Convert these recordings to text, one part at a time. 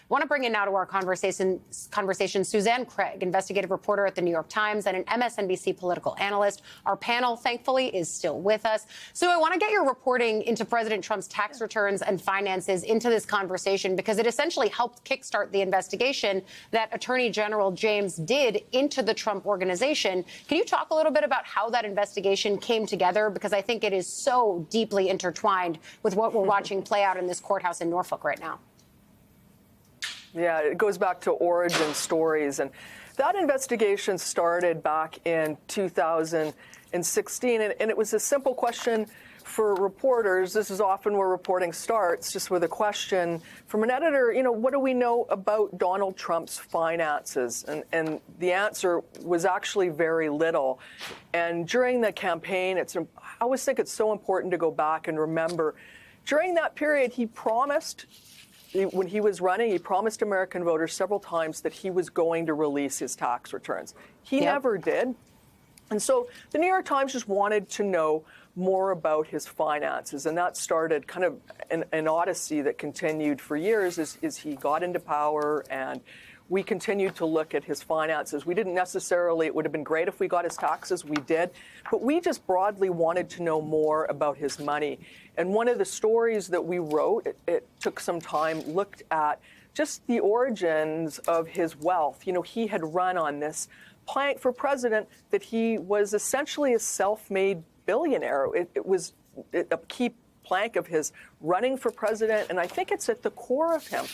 want to bring in now to our conversation Suzanne Craig, investigative reporter at the New York Times and an MSNBC political analyst. Our panel, thankfully, is still with us. Sue, I want to get your reporting into President Trump's tax returns and finances into this conversation because it essentially helped kickstart the investigation that Attorney General James did into the Trump organization. Can you talk a little bit about how that investigation came together? Because I think it is so deeply intertwined with what we're watching play out in this courthouse in Norfolk right now. Yeah, it goes back to origin stories. And that investigation started back in 2016. And it was a simple question for reporters. This is often where reporting starts, just with a question from an editor, what do we know about Donald Trump's finances? And the answer was actually very little. And during the campaign, I always think it's so important to go back and remember, during that period, he promised, when he was running, he promised American voters several times that he was going to release his tax returns. He never did. And so the New York Times just wanted to know more about his finances. And that started kind of an odyssey that continued for years as he got into power, and we continued to look at his finances. We didn't necessarily, it would have been great if we got his taxes, we did, but we just broadly wanted to know more about his money. And one of the stories that we wrote, it took some time, looked at just the origins of his wealth. He had run on this plank for president that he was essentially a self-made billionaire. It was a key plank of his running for president, and I think it's at the core of him.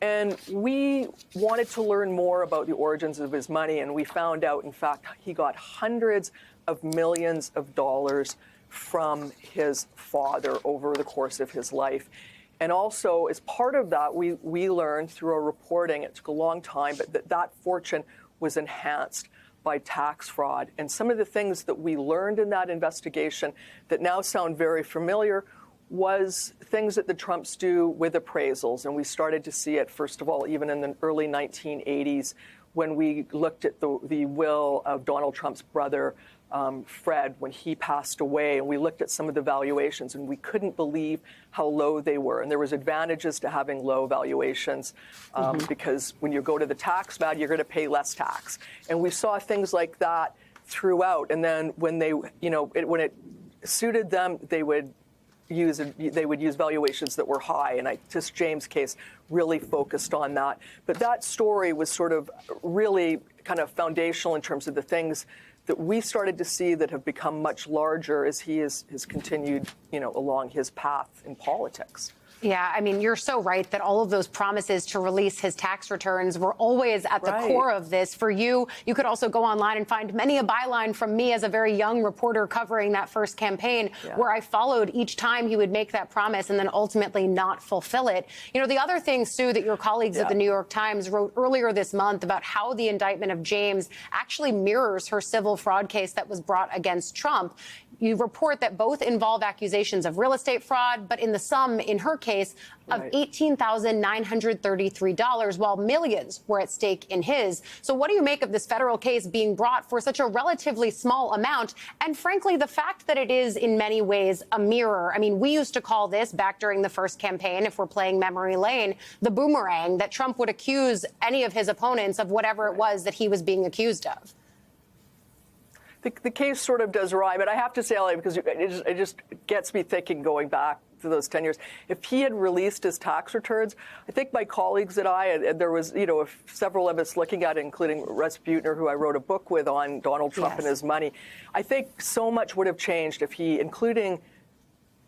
And we wanted to learn more about the origins of his money, and we found out, in fact, he got hundreds of millions of dollars from his father over the course of his life. And also, as part of that, we learned through our reporting, it took a long time, but that fortune was enhanced by tax fraud. And some of the things that we learned in that investigation that now sound very familiar was things that the Trumps do with appraisals. And we started to see it, first of all, even in the early 1980s, when we looked at the will of Donald Trump's brother, Fred, when he passed away, and we looked at some of the valuations, and we couldn't believe how low they were. And there was advantages to having low valuations because when you go to the tax vat, you're going to pay less tax. And we saw things like that throughout. And then when when it suited them, they would use valuations that were high. And this James case really focused on that. But that story was sort of really kind of foundational in terms of the things that we started to see that have become much larger as he has continued, along his path in politics. Yeah, I mean, you're so right that all of those promises to release his tax returns were always at the core of this. For you, you could also go online and find many a byline from me as a very young reporter covering that first campaign where I followed each time he would make that promise and then ultimately not fulfill it. The other thing, Sue, that your colleagues at the New York Times wrote earlier this month about how the indictment of James actually mirrors her civil fraud case that was brought against Trump. You report that both involve accusations of real estate fraud, but in the sum, in her case, of $18,933, while millions were at stake in his. So what do you make of this federal case being brought for such a relatively small amount? And frankly, the fact that it is in many ways a mirror. I mean, we used to call this back during the first campaign, if we're playing memory lane, the boomerang, that Trump would accuse any of his opponents of whatever it was that he was being accused of. The case sort of does rhyme, but I have to say, Ellie, because it just gets me thinking going back to those 10 years. If he had released his tax returns, I think my colleagues and there was, several of us looking at it, including Russ Buettner, who I wrote a book with on Donald Trump and his money. I think so much would have changed if he, including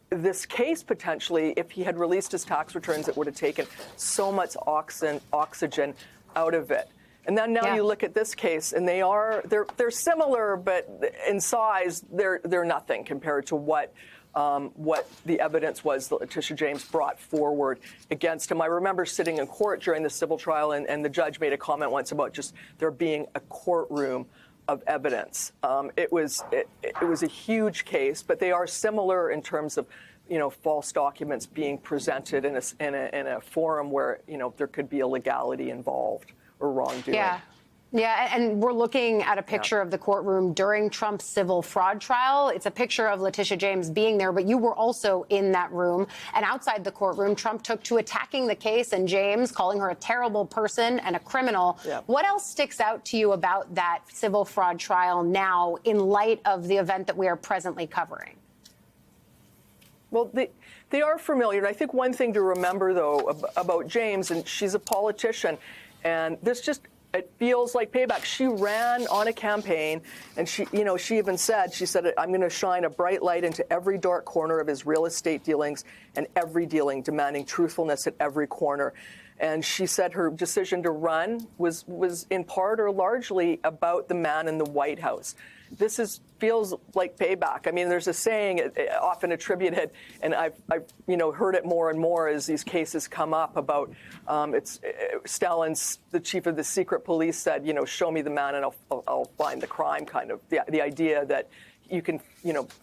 this case potentially, if he had released his tax returns, it would have taken so much oxygen out of it. And then now you look at this case, and they're similar, but in size they're nothing compared to what the evidence was that Letitia James brought forward against him. I remember sitting in court during the civil trial, and the judge made a comment once about just there being a courtroom of evidence. It was a huge case, but they are similar in terms of false documents being presented in a forum where there could be illegality involved or wrongdoing. Yeah. Yeah, and we're looking at a picture of the courtroom during Trump's civil fraud trial. It's a picture of Letitia James being there, but you were also in that room. And outside the courtroom, Trump took to attacking the case and James, calling her a terrible person and a criminal. Yeah. What else sticks out to you about that civil fraud trial now in light of the event that we are presently covering? Well, they are familiar. And I think one thing to remember, though, about James, and she's a politician, and this just, it feels like payback. She ran on a campaign, and she even said, I'm going to shine a bright light into every dark corner of his real estate dealings and every dealing, demanding truthfulness at every corner. And she said her decision to run was in part or largely about the man in the White House. This feels like payback. I mean, there's a saying often attributed, and I've heard it more and more as these cases come up about Stellan's, the chief of the secret police, said, show me the man and I'll find the crime. Kind of the idea that you can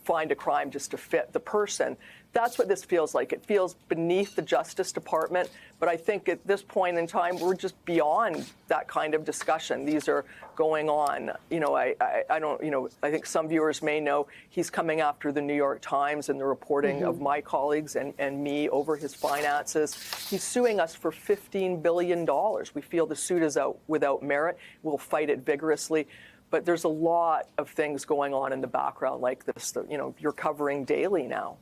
find a crime just to fit the person. That's what this feels like. It feels beneath the Justice Department. But I think at this point in time, we're just beyond that kind of discussion. These are going on. I think some viewers may know he's coming after the New York Times and the reporting of my colleagues and me over his finances. He's suing us for $15 billion. We feel the suit is out without merit. We'll fight it vigorously. But there's a lot of things going on in the background like this that, you're covering daily now.